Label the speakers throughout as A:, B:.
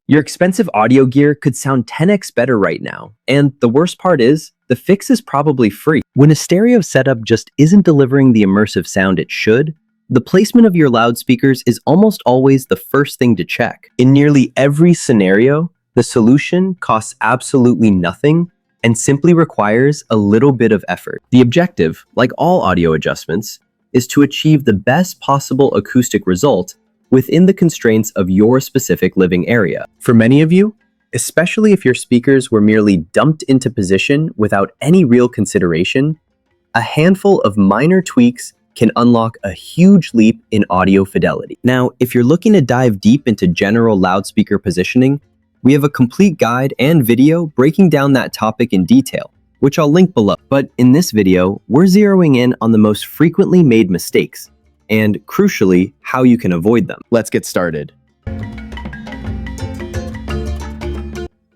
A: Your expensive audio gear could sound 10x better right now, and the worst part is, the fix is probably free. When a stereo setup just isn't delivering the immersive sound it should, the placement of your loudspeakers is almost always the first thing to check. In nearly every scenario, the solution costs absolutely nothing and simply requires a little bit of effort. The objective, like all audio adjustments, is to achieve the best possible acoustic result within the constraints of your specific living area. For many of you, especially if your speakers were merely dumped into position without any real consideration, a handful of minor tweaks can unlock a huge leap in audio fidelity. Now, if you're looking to dive deep into general loudspeaker positioning, we have a complete guide and video breaking down that topic in detail, which I'll link below. But in this video, we're zeroing in on the most frequently made mistakes, and crucially, how you can avoid them. Let's get started.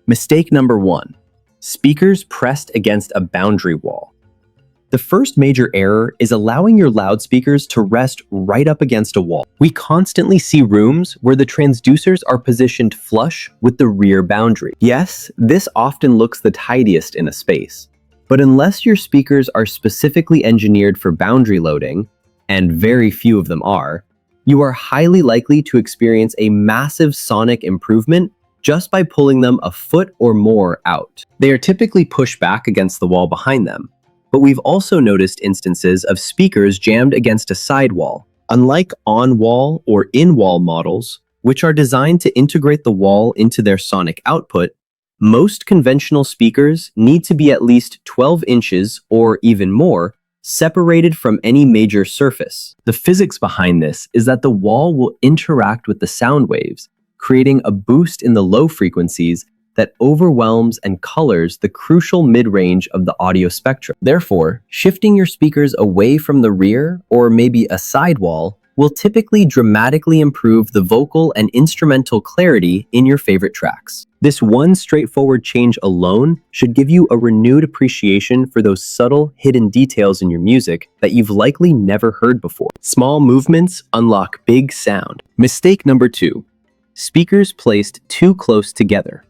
A: Mistake number 1, speakers pressed against a boundary wall. The first major error is allowing your loudspeakers to rest right up against a wall. We constantly see rooms where the transducers are positioned flush with the rear boundary. Yes, this often looks the tidiest in a space, but unless your speakers are specifically engineered for boundary loading, and very few of them are, you are highly likely to experience a massive sonic improvement just by pulling them a foot or more out. They are typically pushed back against the wall behind them, but we've also noticed instances of speakers jammed against a sidewall. Unlike on-wall or in-wall models, which are designed to integrate the wall into their sonic output, most conventional speakers need to be at least 12 inches or even more separated from any major surface. The physics behind this is that the wall will interact with the sound waves, creating a boost in the low frequencies that overwhelms and colors the crucial mid-range of the audio spectrum. Therefore, shifting your speakers away from the rear or maybe a sidewall will typically dramatically improve the vocal and instrumental clarity in your favorite tracks. This one straightforward change alone should give you a renewed appreciation for those subtle, hidden details in your music that you've likely never heard before. Small movements unlock big sound. Mistake number 2, speakers placed too close together.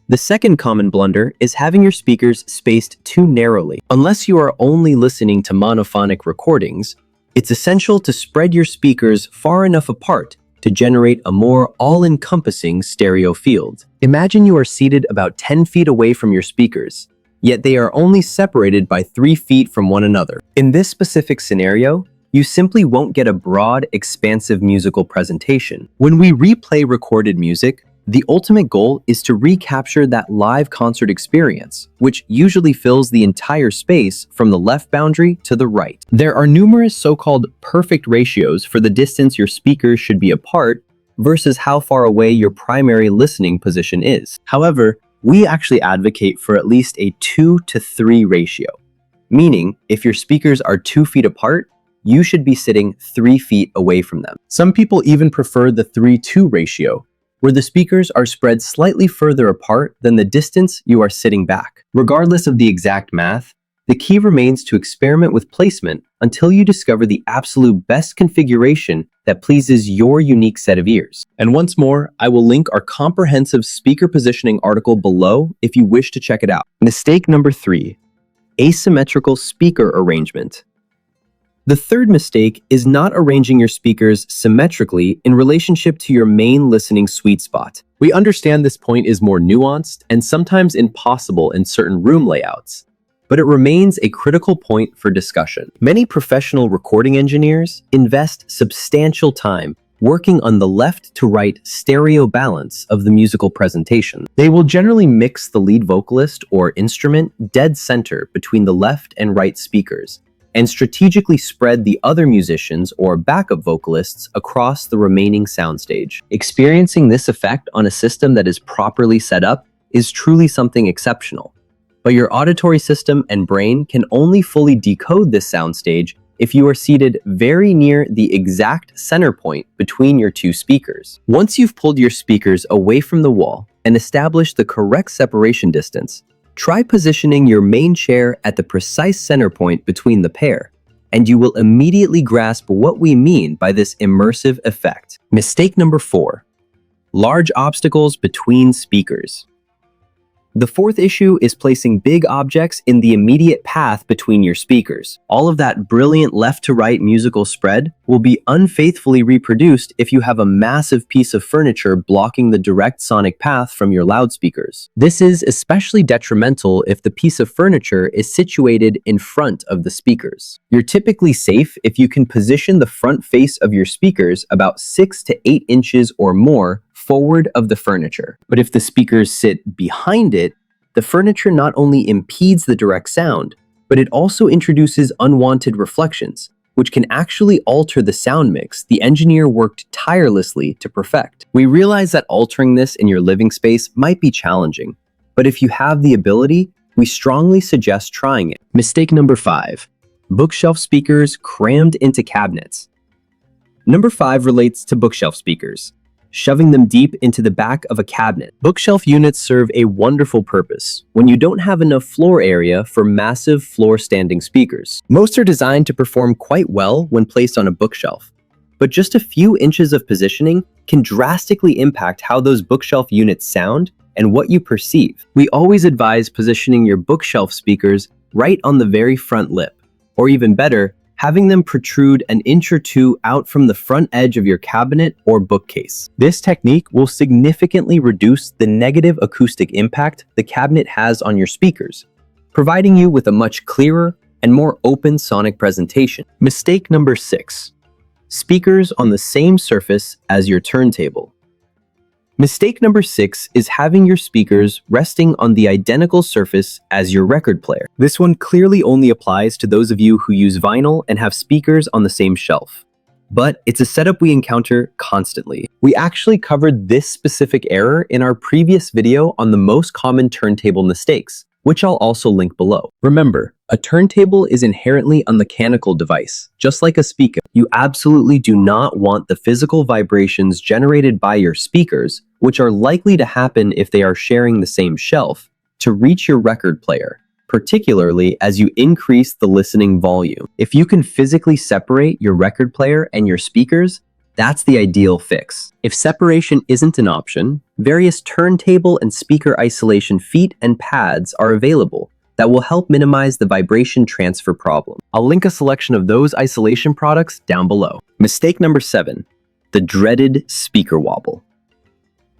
A: The second common blunder is having your speakers spaced too narrowly. Unless you are only listening to monophonic recordings, it's essential to spread your speakers far enough apart to generate a more all-encompassing stereo field. Imagine you are seated about 10 feet away from your speakers, yet they are only separated by 3 feet from one another. In this specific scenario, you simply won't get a broad, expansive musical presentation. When we replay recorded music, the ultimate goal is to recapture that live concert experience, which usually fills the entire space from the left boundary to the right. There are numerous so-called perfect ratios for the distance your speakers should be apart versus how far away your primary listening position is. However, we actually advocate for at least a 2-to-3 ratio, meaning if your speakers are 2 feet apart, you should be sitting 3 feet away from them. Some people even prefer the 3-2 ratio, where the speakers are spread slightly further apart than the distance you are sitting back. Regardless of the exact math, the key remains to experiment with placement until you discover the absolute best configuration that pleases your unique set of ears. And once more, I will link our comprehensive speaker positioning article below if you wish to check it out. Mistake number 3, asymmetrical speaker arrangement. The third mistake is not arranging your speakers symmetrically in relationship to your main listening sweet spot. We understand this point is more nuanced and sometimes impossible in certain room layouts, but it remains a critical point for discussion. Many professional recording engineers invest substantial time working on the left to right stereo balance of the musical presentation. They will generally mix the lead vocalist or instrument dead center between the left and right speakers, and strategically spread the other musicians or backup vocalists across the remaining soundstage. Experiencing this effect on a system that is properly set up is truly something exceptional, but your auditory system and brain can only fully decode this soundstage if you are seated very near the exact center point between your two speakers. Once you've pulled your speakers away from the wall and established the correct separation distance, try positioning your main chair at the precise center point between the pair, and you will immediately grasp what we mean by this immersive effect. Mistake number 4, large obstacles between speakers. The fourth issue is placing big objects in the immediate path between your speakers. All of that brilliant left-to-right musical spread will be unfaithfully reproduced if you have a massive piece of furniture blocking the direct sonic path from your loudspeakers. This is especially detrimental if the piece of furniture is situated in front of the speakers. You're typically safe if you can position the front face of your speakers about 6 to 8 inches or more forward of the furniture. But if the speakers sit behind it, the furniture not only impedes the direct sound, but it also introduces unwanted reflections, which can actually alter the sound mix the engineer worked tirelessly to perfect. We realize that altering this in your living space might be challenging, but if you have the ability, we strongly suggest trying it. Mistake number 5. Bookshelf speakers crammed into cabinets. Number 5 relates to bookshelf speakers, shoving them deep into the back of a cabinet. Bookshelf units serve a wonderful purpose when you don't have enough floor area for massive floor-standing speakers. Most are designed to perform quite well when placed on a bookshelf, but just a few inches of positioning can drastically impact how those bookshelf units sound and what you perceive. We always advise positioning your bookshelf speakers right on the very front lip, or even better, having them protrude an inch or two out from the front edge of your cabinet or bookcase. This technique will significantly reduce the negative acoustic impact the cabinet has on your speakers, providing you with a much clearer and more open sonic presentation. Mistake number 6. Speakers on the same surface as your turntable. Mistake number 6 is having your speakers resting on the identical surface as your record player. This one clearly only applies to those of you who use vinyl and have speakers on the same shelf. But it's a setup we encounter constantly. We actually covered this specific error in our previous video on the most common turntable mistakes, which I'll also link below. Remember, a turntable is inherently a mechanical device, just like a speaker. You absolutely do not want the physical vibrations generated by your speakers, which are likely to happen if they are sharing the same shelf, to reach your record player, particularly as you increase the listening volume. If you can physically separate your record player and your speakers, that's the ideal fix. If separation isn't an option, various turntable and speaker isolation feet and pads are available that will help minimize the vibration transfer problem. I'll link a selection of those isolation products down below. Mistake number 7, the dreaded speaker wobble.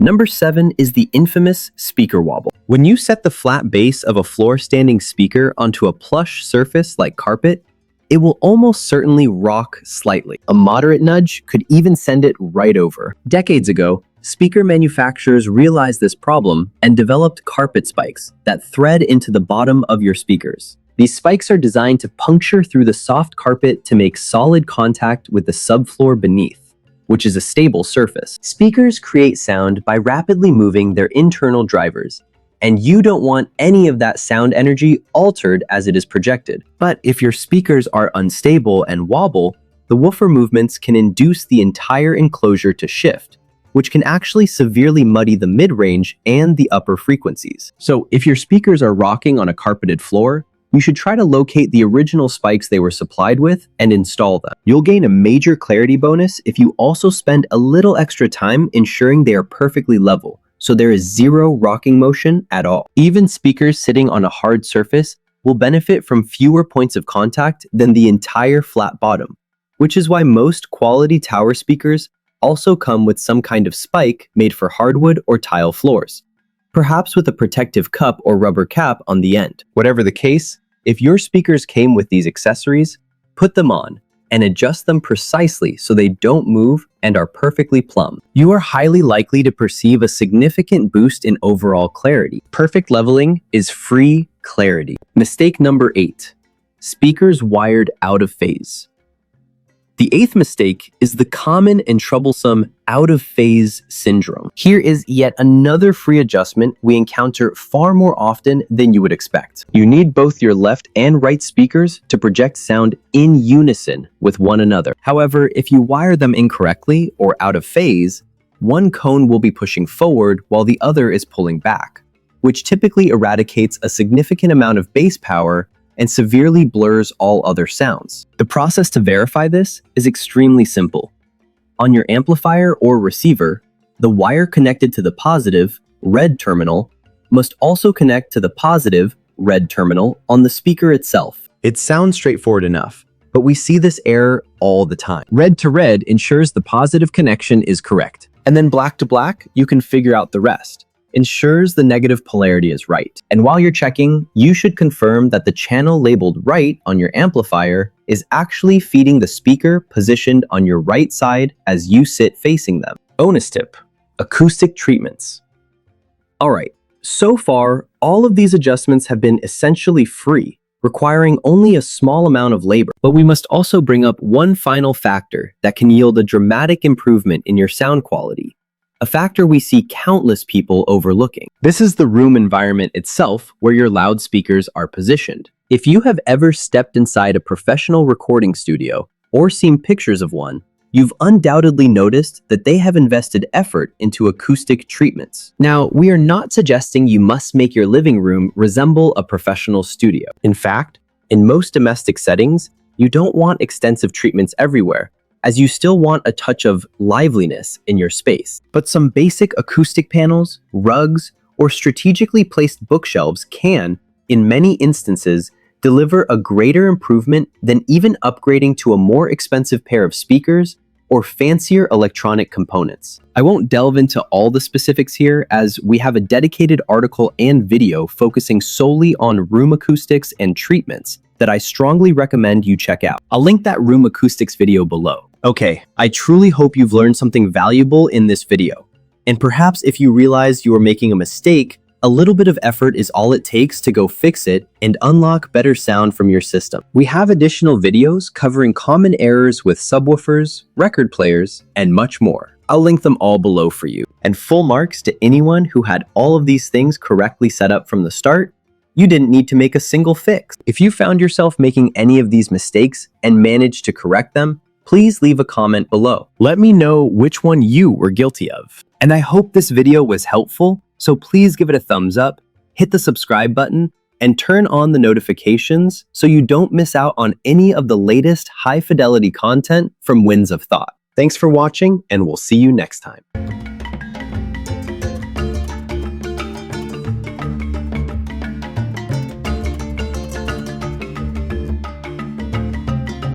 A: Number 7 is the infamous speaker wobble. When you set the flat base of a floor-standing speaker onto a plush surface like carpet, it will almost certainly rock slightly. A moderate nudge could even send it right over. Decades ago, speaker manufacturers realized this problem and developed carpet spikes that thread into the bottom of your speakers. These spikes are designed to puncture through the soft carpet to make solid contact with the subfloor beneath, which is a stable surface. Speakers create sound by rapidly moving their internal drivers, and you don't want any of that sound energy altered as it is projected. But if your speakers are unstable and wobble, the woofer movements can induce the entire enclosure to shift, which can actually severely muddy the mid-range and the upper frequencies. So if your speakers are rocking on a carpeted floor, you should try to locate the original spikes they were supplied with and install them. You'll gain a major clarity bonus if you also spend a little extra time ensuring they are perfectly level, so there is zero rocking motion at all. Even speakers sitting on a hard surface will benefit from fewer points of contact than the entire flat bottom, which is why most quality tower speakers also come with some kind of spike made for hardwood or tile floors, perhaps with a protective cup or rubber cap on the end. Whatever the case, if your speakers came with these accessories, put them on and adjust them precisely so they don't move and are perfectly plumb. You are highly likely to perceive a significant boost in overall clarity. Perfect leveling is free clarity. Mistake number 8, speakers wired out of phase. The 8th mistake is the common and troublesome out-of-phase syndrome. Here is yet another free adjustment we encounter far more often than you would expect. You need both your left and right speakers to project sound in unison with one another. However, if you wire them incorrectly or out of phase, one cone will be pushing forward while the other is pulling back, which typically eradicates a significant amount of bass power and severely blurs all other sounds. The process to verify this is extremely simple. On your amplifier or receiver, The wire connected to the positive, red terminal, must also connect to the positive, red terminal on the speaker itself. It sounds straightforward enough, but we see this error all the time. Red to red ensures the positive connection is correct. And then black to black, you can figure out the rest. Ensures the negative polarity is right. And while you're checking, you should confirm that the channel labeled right on your amplifier is actually feeding the speaker positioned on your right side as you sit facing them. Bonus tip: acoustic treatments. Alright, so far, all of these adjustments have been essentially free, requiring only a small amount of labor. But we must also bring up one final factor that can yield a dramatic improvement in your sound quality. A factor we see countless people overlooking. This is the room environment itself where your loudspeakers are positioned. If you have ever stepped inside a professional recording studio or seen pictures of one, you've undoubtedly noticed that they have invested effort into acoustic treatments. Now, we are not suggesting you must make your living room resemble a professional studio. In fact, in most domestic settings, you don't want extensive treatments everywhere, as you still want a touch of liveliness in your space. But some basic acoustic panels, rugs, or strategically placed bookshelves can, in many instances, deliver a greater improvement than even upgrading to a more expensive pair of speakers or fancier electronic components. I won't delve into all the specifics here, as we have a dedicated article and video focusing solely on room acoustics and treatments that I strongly recommend you check out. I'll link that room acoustics video below. Okay, I truly hope you've learned something valuable in this video. And perhaps if you realize you are making a mistake, a little bit of effort is all it takes to go fix it and unlock better sound from your system. We have additional videos covering common errors with subwoofers, record players, and much more. I'll link them all below for you. And full marks to anyone who had all of these things correctly set up from the start. You didn't need to make a single fix. If you found yourself making any of these mistakes and managed to correct them, please leave a comment below. Let me know which one you were guilty of. And I hope this video was helpful, so please give it a thumbs up, hit the subscribe button, and turn on the notifications so you don't miss out on any of the latest high-fidelity content from Winds of Thought. Thanks for watching, and we'll see you next time.